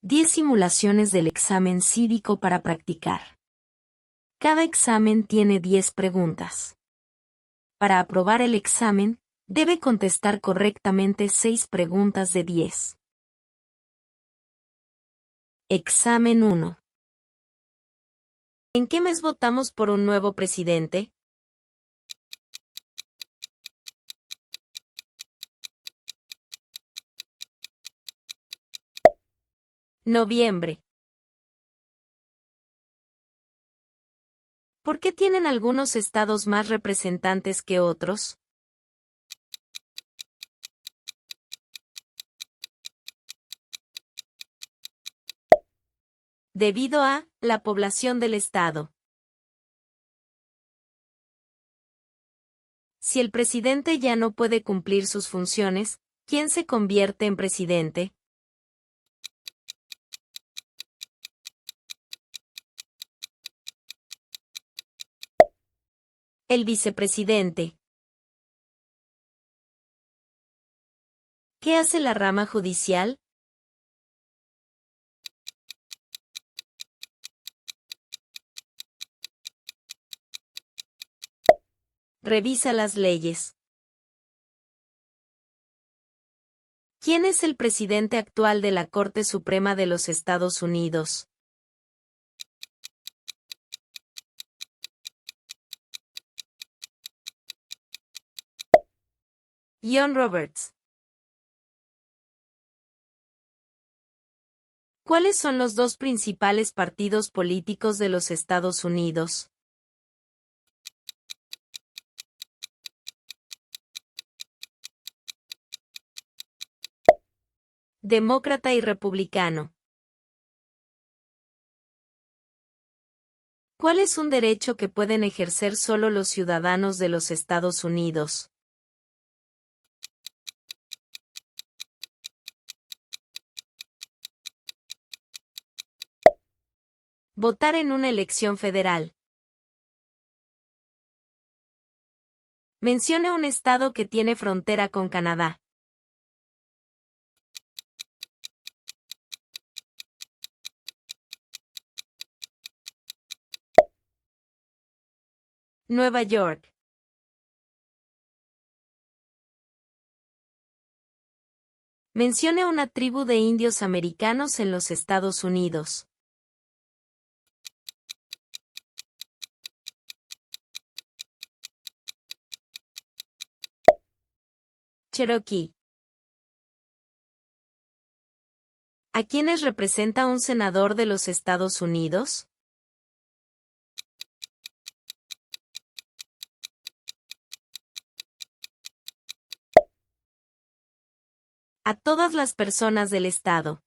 10 simulaciones del examen cívico para practicar. Cada examen tiene 10 preguntas. Para aprobar el examen, debe contestar correctamente 6 preguntas de 10. Examen 1. ¿En qué mes votamos por un nuevo presidente? Noviembre. ¿Por qué tienen algunos estados más representantes que otros? Debido a la población del estado. Si el presidente ya no puede cumplir sus funciones, ¿quién se convierte en presidente? El vicepresidente. ¿Qué hace la rama judicial? Revisa las leyes. ¿Quién es el presidente actual de la Corte Suprema de los Estados Unidos? John Roberts. ¿Cuáles son los dos principales partidos políticos de los Estados Unidos? Demócrata y republicano. ¿Cuál es un derecho que pueden ejercer solo los ciudadanos de los Estados Unidos? Votar en una elección federal. Mencione un estado que tiene frontera con Canadá. Nueva York. Mencione una tribu de indios americanos en los Estados Unidos. Cherokee. ¿A quiénes representa un senador de los Estados Unidos? A todas las personas del estado.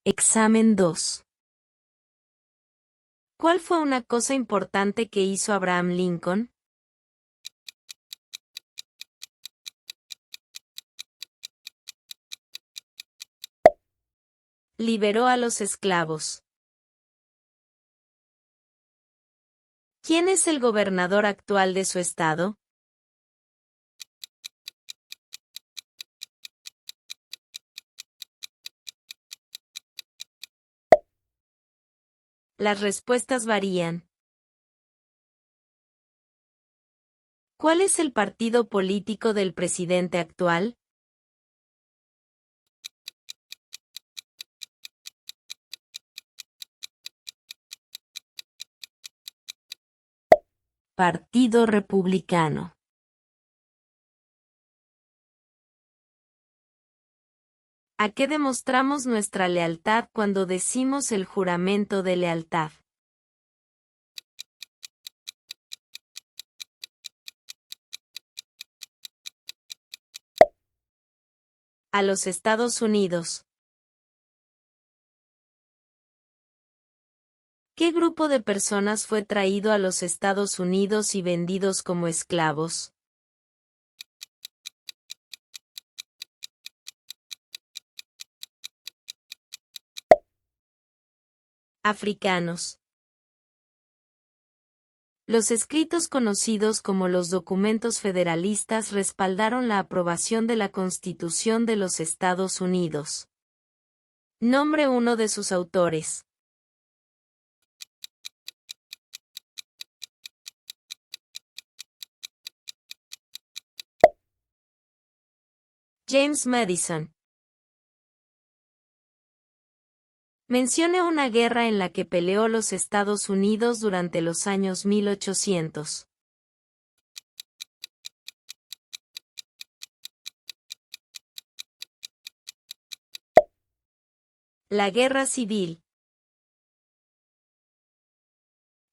Examen 2. ¿Cuál fue una cosa importante que hizo Abraham Lincoln? Liberó a los esclavos. ¿Quién es el gobernador actual de su estado? Las respuestas varían. ¿Cuál es el partido político del presidente actual? Partido Republicano. ¿A qué demostramos nuestra lealtad cuando decimos el juramento de lealtad? A los Estados Unidos. ¿Qué grupo de personas fue traído a los Estados Unidos y vendidos como esclavos? Africanos. Los escritos conocidos como los documentos federalistas respaldaron la aprobación de la Constitución de los Estados Unidos. Nombre uno de sus autores. James Madison. Mencione una guerra en la que peleó los Estados Unidos durante los años 1800. La Guerra Civil.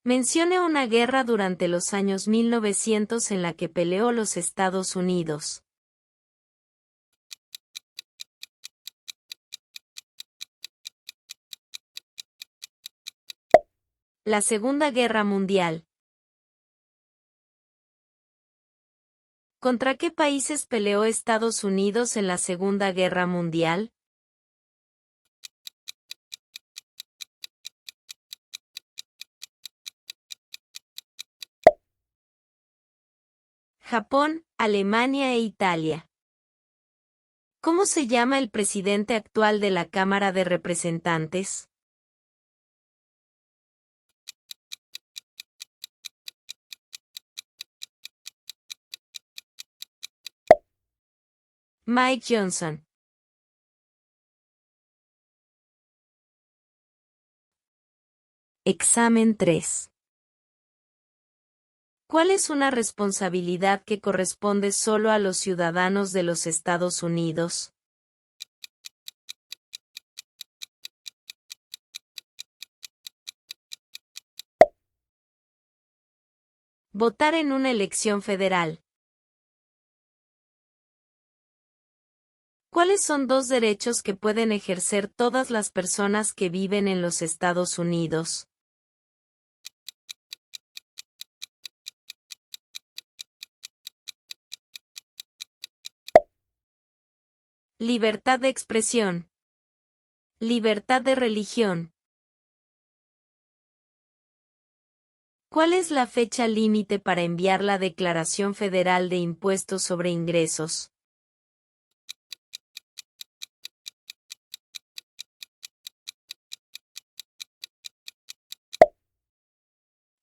Mencione una guerra durante los años 1900 en la que peleó los Estados Unidos. La Segunda Guerra Mundial. ¿Contra qué países peleó Estados Unidos en la Segunda Guerra Mundial? Japón, Alemania e Italia. ¿Cómo se llama el presidente actual de la Cámara de Representantes? Mike Johnson. Examen 3. ¿Cuál es una responsabilidad que corresponde solo a los ciudadanos de los Estados Unidos? Votar en una elección federal. ¿Cuáles son dos derechos que pueden ejercer todas las personas que viven en los Estados Unidos? Libertad de expresión. Libertad de religión. ¿Cuál es la fecha límite para enviar la Declaración Federal de Impuestos sobre Ingresos?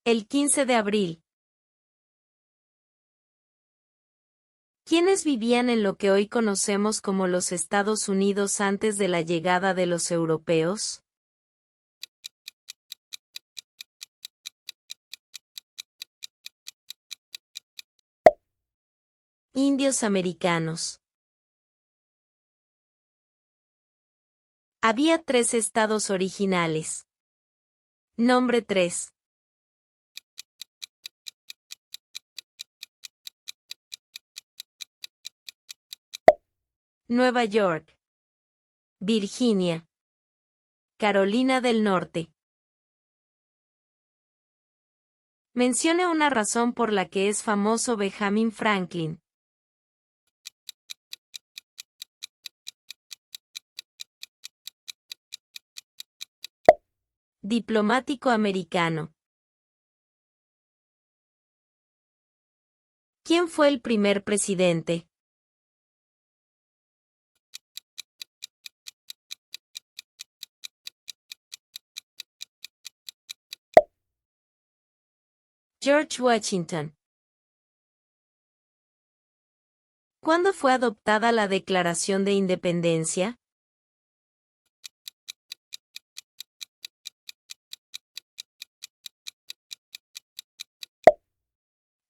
El 15 de abril. ¿Quiénes vivían en lo que hoy conocemos como los Estados Unidos antes de la llegada de los europeos? Indios americanos. Había 3 estados originales. Nombre 3. Nueva York, Virginia, Carolina del Norte. Mencione una razón por la que es famoso Benjamin Franklin. Diplomático americano. ¿Quién fue el primer presidente? George Washington. ¿Cuándo fue adoptada la Declaración de Independencia?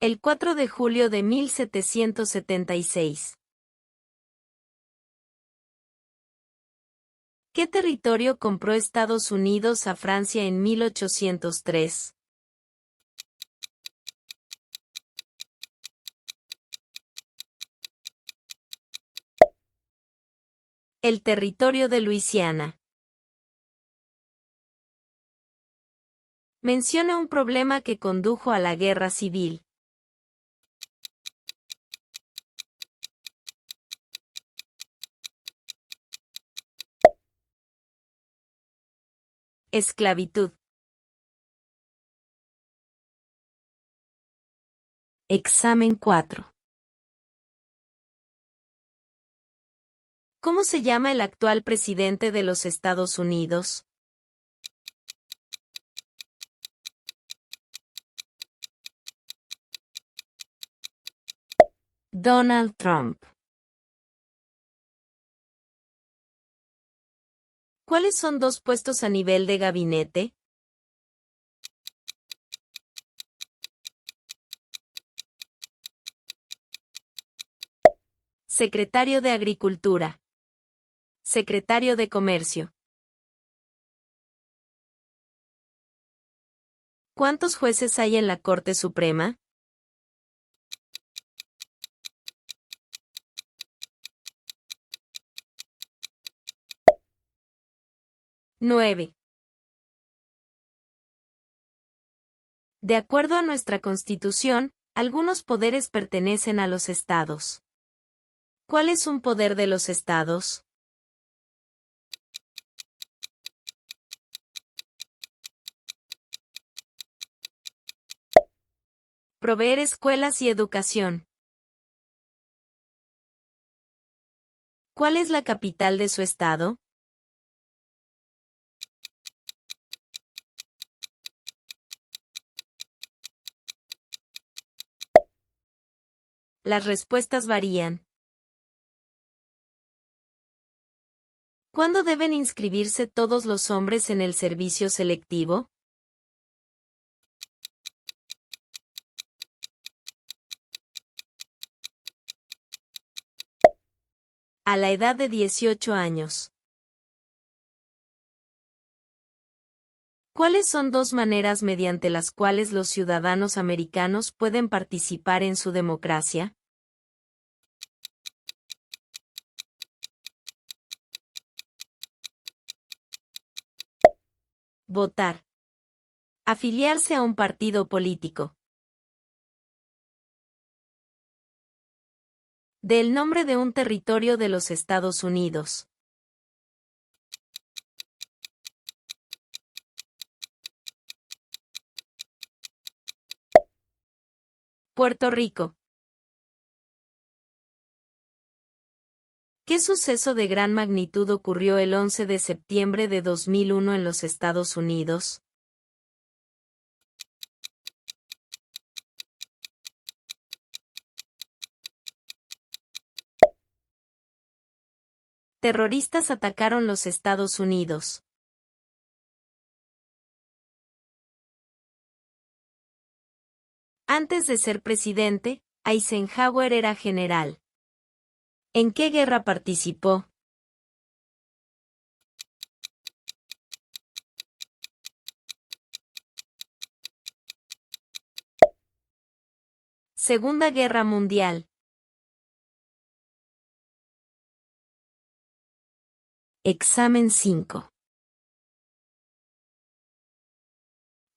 El 4 de julio de 1776. ¿Qué territorio compró Estados Unidos a Francia en 1803? El territorio de Luisiana. Menciona un problema que condujo a la Guerra Civil. Esclavitud. Examen 4. ¿Cómo se llama el actual presidente de los Estados Unidos? Donald Trump. ¿Cuáles son dos puestos a nivel de gabinete? Secretario de Agricultura. Secretario de Comercio. ¿Cuántos jueces hay en la Corte Suprema? 9. De acuerdo a nuestra Constitución, algunos poderes pertenecen a los estados. ¿Cuál es un poder de los estados? Proveer escuelas y educación. ¿Cuál es la capital de su estado? Las respuestas varían. ¿Cuándo deben inscribirse todos los hombres en el servicio selectivo? A la edad de 18 años. ¿Cuáles son dos maneras mediante las cuales los ciudadanos americanos pueden participar en su democracia? Votar. Afiliarse a un partido político. Del nombre de un territorio de los Estados Unidos. Puerto Rico. ¿Qué suceso de gran magnitud ocurrió el 11 de septiembre de 2001 en los Estados Unidos? Terroristas atacaron los Estados Unidos. Antes de ser presidente, Eisenhower era general. ¿En qué guerra participó? Segunda Guerra Mundial. Examen 5.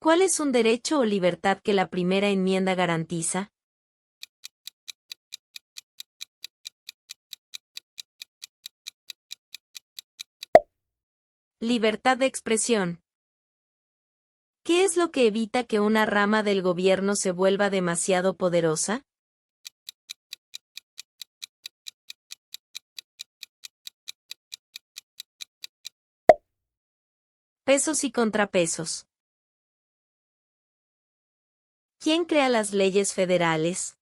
¿Cuál es un derecho o libertad que la primera enmienda garantiza? Libertad de expresión. ¿Qué es lo que evita que una rama del gobierno se vuelva demasiado poderosa? Pesos y contrapesos. ¿Quién crea las leyes federales?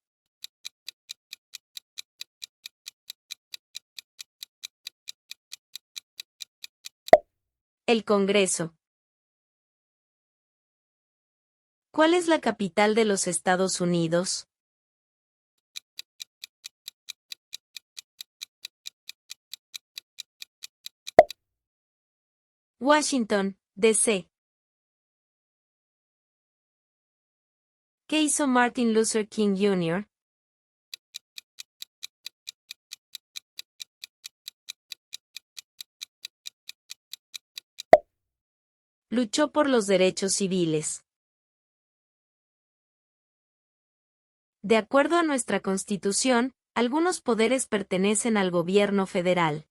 El Congreso. ¿Cuál es la capital de los Estados Unidos? Washington, D.C. ¿Qué hizo Martin Luther King Jr.? Luchó por los derechos civiles. De acuerdo a nuestra Constitución, algunos poderes pertenecen al gobierno federal.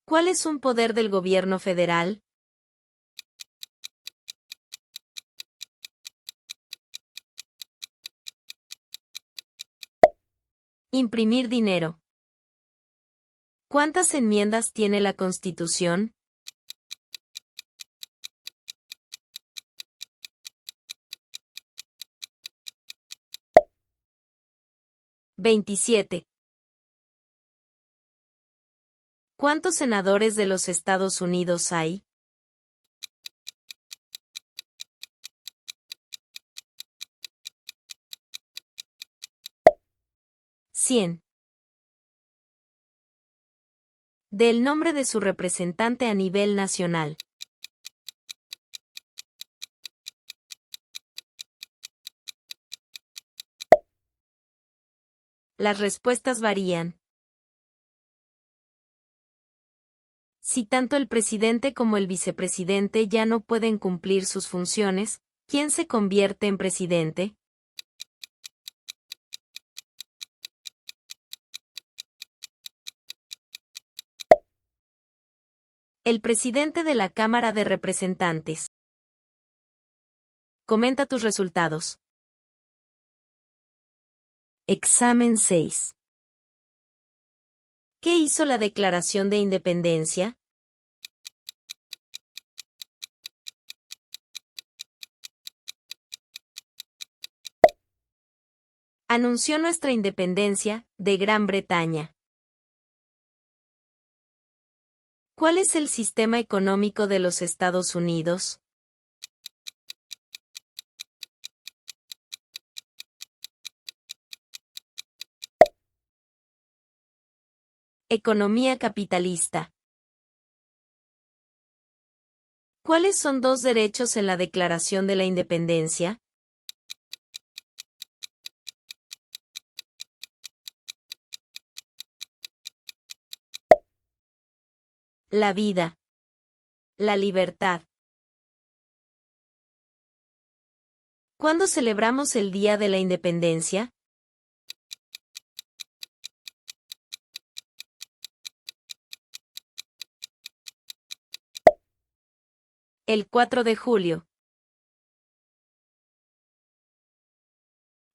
¿Cuál es un poder del gobierno federal? Imprimir dinero. ¿Cuántas enmiendas tiene la Constitución? 27. ¿Cuántos senadores de los Estados Unidos hay? 100. Del nombre de su representante a nivel nacional. Las respuestas varían. Si tanto el presidente como el vicepresidente ya no pueden cumplir sus funciones, ¿quién se convierte en presidente? El presidente de la Cámara de Representantes. Comenta tus resultados. Examen 6. ¿Qué hizo la Declaración de Independencia? Anunció nuestra independencia de Gran Bretaña. ¿Cuál es el sistema económico de los Estados Unidos? Economía capitalista. ¿Cuáles son dos derechos en la Declaración de la Independencia? La vida. La libertad. ¿Cuándo celebramos el Día de la Independencia? El 4 de julio.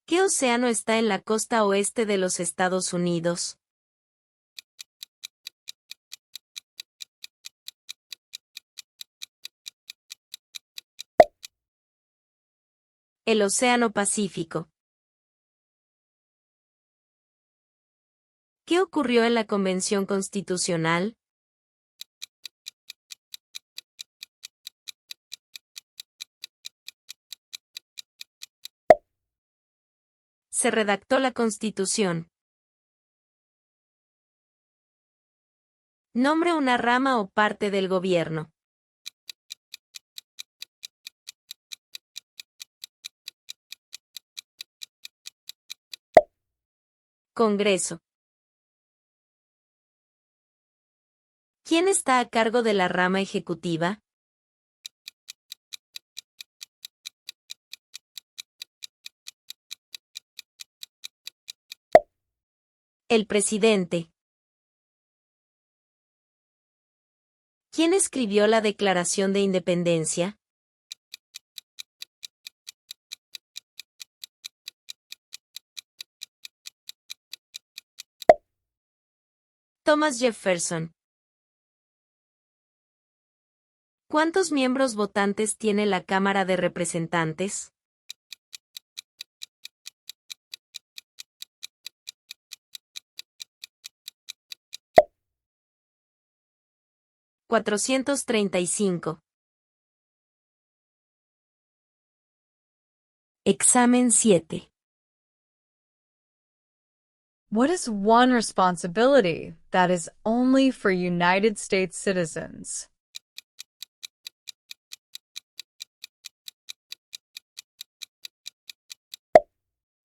¿Qué océano está en la costa oeste de los Estados Unidos? El Océano Pacífico. ¿Qué ocurrió en la Convención Constitucional? Se redactó la Constitución. Nombre una rama o parte del gobierno. Congreso. ¿Quién está a cargo de la rama ejecutiva? El presidente. ¿Quién escribió la Declaración de Independencia? Thomas Jefferson. ¿Cuántos miembros votantes tiene la Cámara de Representantes? $435. Examen 7. What is one responsibility that is only for United States citizens?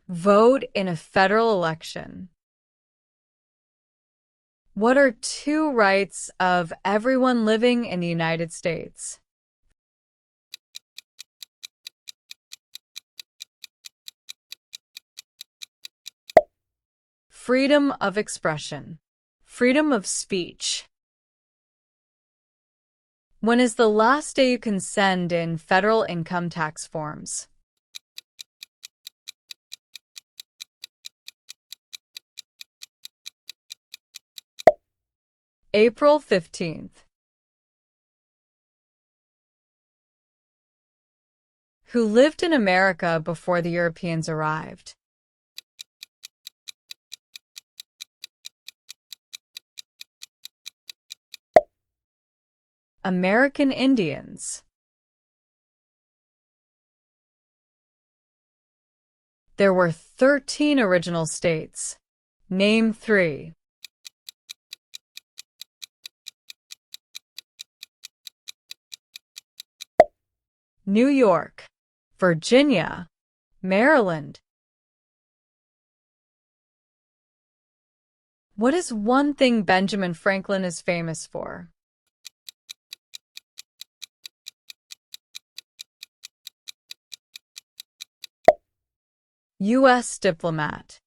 Vote in a federal election. What are two rights of everyone living in the United States? Freedom of expression. Freedom of speech. When is the last day you can send in federal income tax forms? April 15th. Who lived in America before the Europeans arrived? American Indians. There were 13 original states. Name 3. New York, Virginia, Maryland. What is one thing Benjamin Franklin is famous for? U.S. diplomat.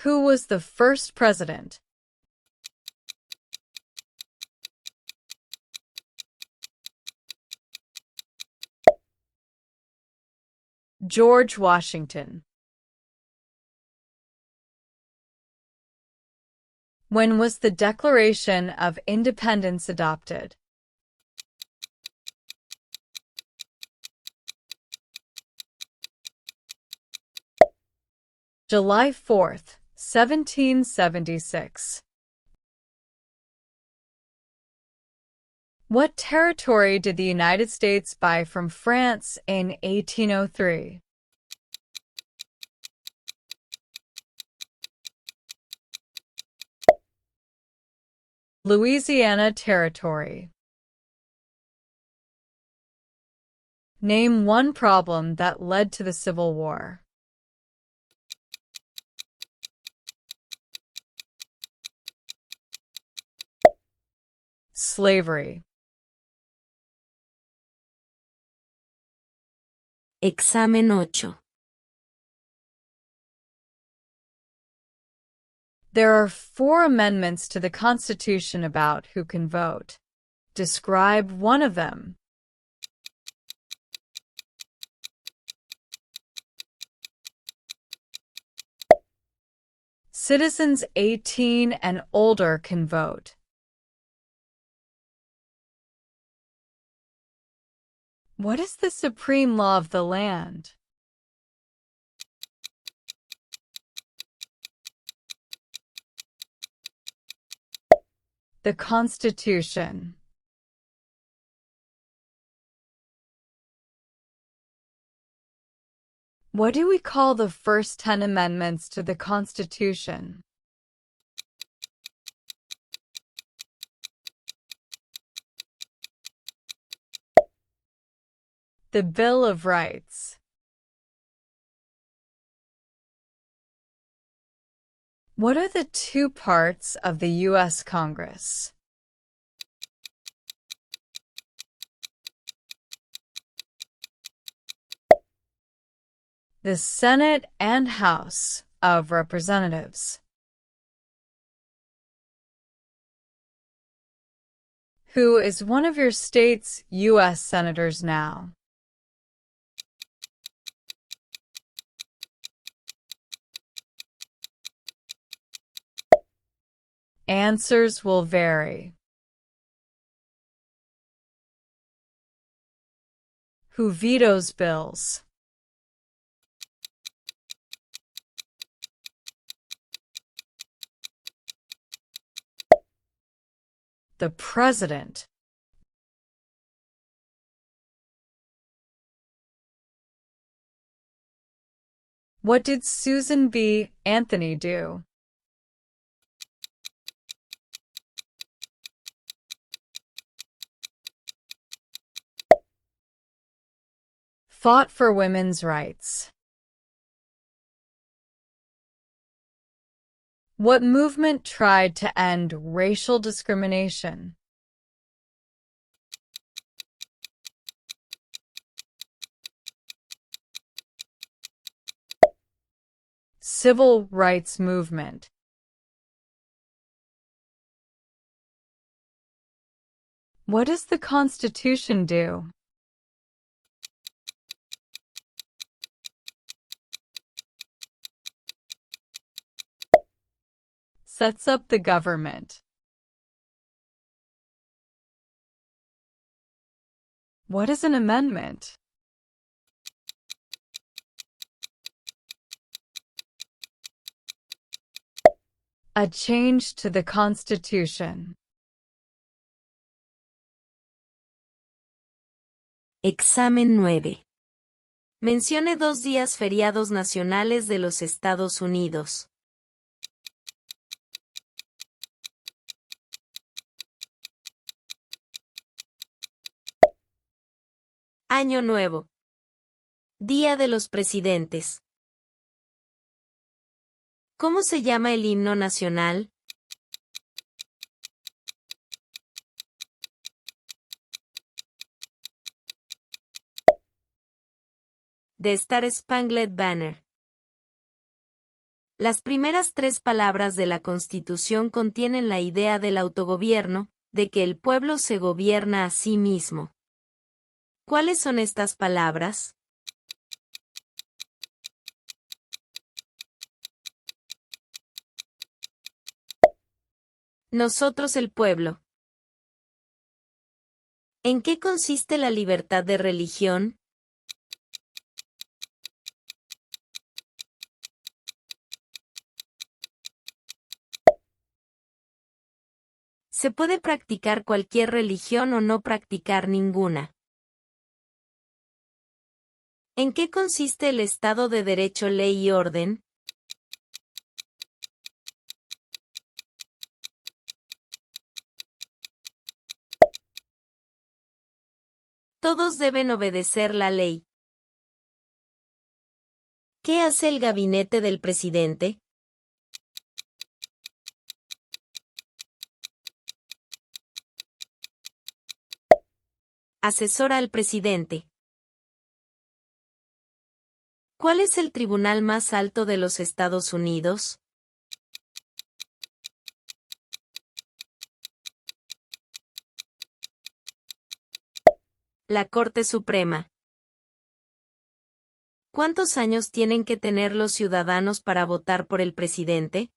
Who was the first president? George Washington. When was the Declaration of Independence adopted? July 4th, 1776. What territory did the United States buy from France in 1803? Louisiana Territory. Name one problem that led to the Civil War. Slavery. Examen 8. There are 4 amendments to the Constitution about who can vote. Describe one of them. Citizens 18 and older can vote. What is the supreme law of the land? The Constitution. What do we call the first 10 amendments to the Constitution? The Bill of Rights. What are the 2 parts of the U.S. Congress? The Senate and House of Representatives. Who is one of your state's U.S. senators now? Answers will vary. Who vetoes bills? The President. What did Susan B. Anthony do? Fought for women's rights. What movement tried to end racial discrimination? Civil rights movement. What does the Constitution do? sets up the government? What is an amendment? A change to the Constitution. Examen 9. Mencione 2 días feriados nacionales de los Estados Unidos. Año Nuevo. Día de los Presidentes. ¿Cómo se llama el himno nacional? The Star-Spangled Banner. Las primeras 3 palabras de la Constitución contienen la idea del autogobierno, de que el pueblo se gobierna a sí mismo. ¿Cuáles son estas palabras? Nosotros el pueblo. ¿En qué consiste la libertad de religión? Se puede practicar cualquier religión o no practicar ninguna. ¿En qué consiste el Estado de Derecho, Ley y Orden? Todos deben obedecer la ley. ¿Qué hace el gabinete del presidente? Asesora al presidente. ¿Cuál es el tribunal más alto de los Estados Unidos? La Corte Suprema. ¿Cuántos años tienen que tener los ciudadanos para votar por el presidente?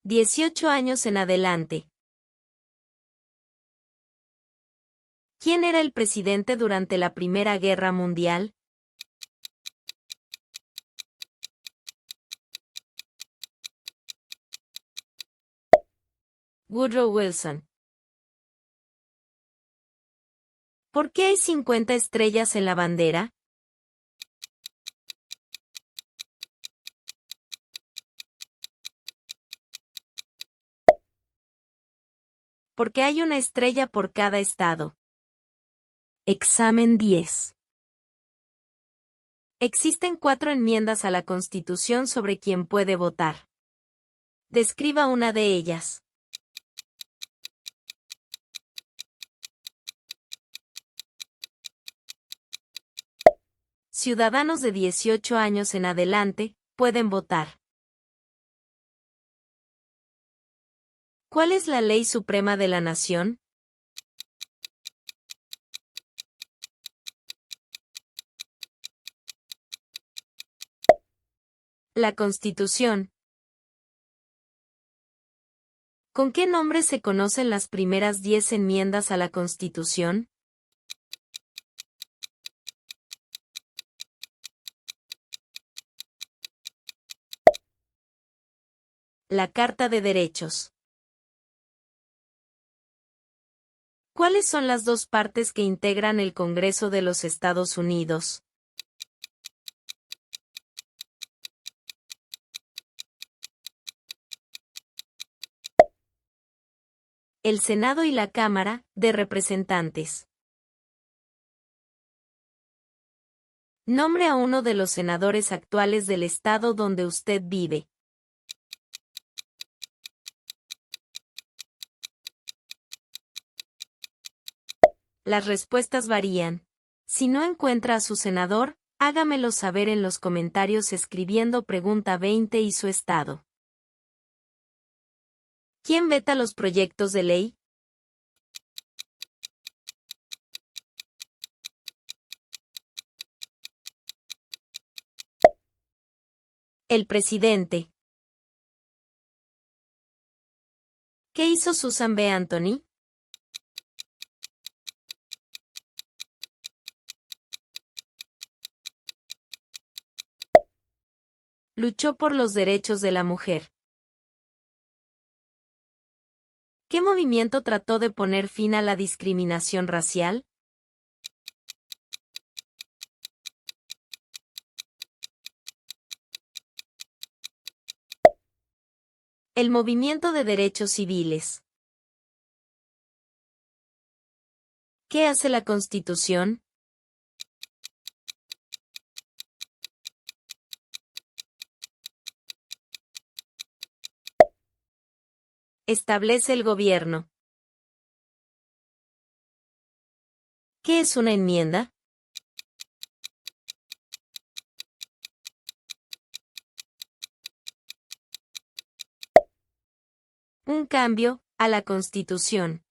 ¿18 años en adelante? ¿Quién era el presidente durante la Primera Guerra Mundial? Woodrow Wilson. ¿Por qué hay 50 estrellas en la bandera? Porque hay una estrella por cada estado. Examen 10. Existen 4 enmiendas a la Constitución sobre quién puede votar. Describa una de ellas. Ciudadanos de 18 años en adelante pueden votar. ¿Cuál es la ley suprema de la nación? La Constitución. ¿Con qué nombre se conocen las primeras 10 enmiendas a la Constitución? La Carta de Derechos. ¿Cuáles son las 2 partes que integran el Congreso de los Estados Unidos? El Senado y la Cámara de Representantes. Nombre a uno de los senadores actuales del estado donde usted vive. Las respuestas varían. Si no encuentra a su senador, hágamelo saber en los comentarios escribiendo pregunta 20 y su estado. ¿Quién veta los proyectos de ley? El presidente. ¿Qué hizo Susan B. Anthony? Luchó por los derechos de la mujer. ¿Qué movimiento trató de poner fin a la discriminación racial? El movimiento de derechos civiles. ¿Qué hace la Constitución? Establece el gobierno. ¿Qué es una enmienda? Un cambio a la Constitución.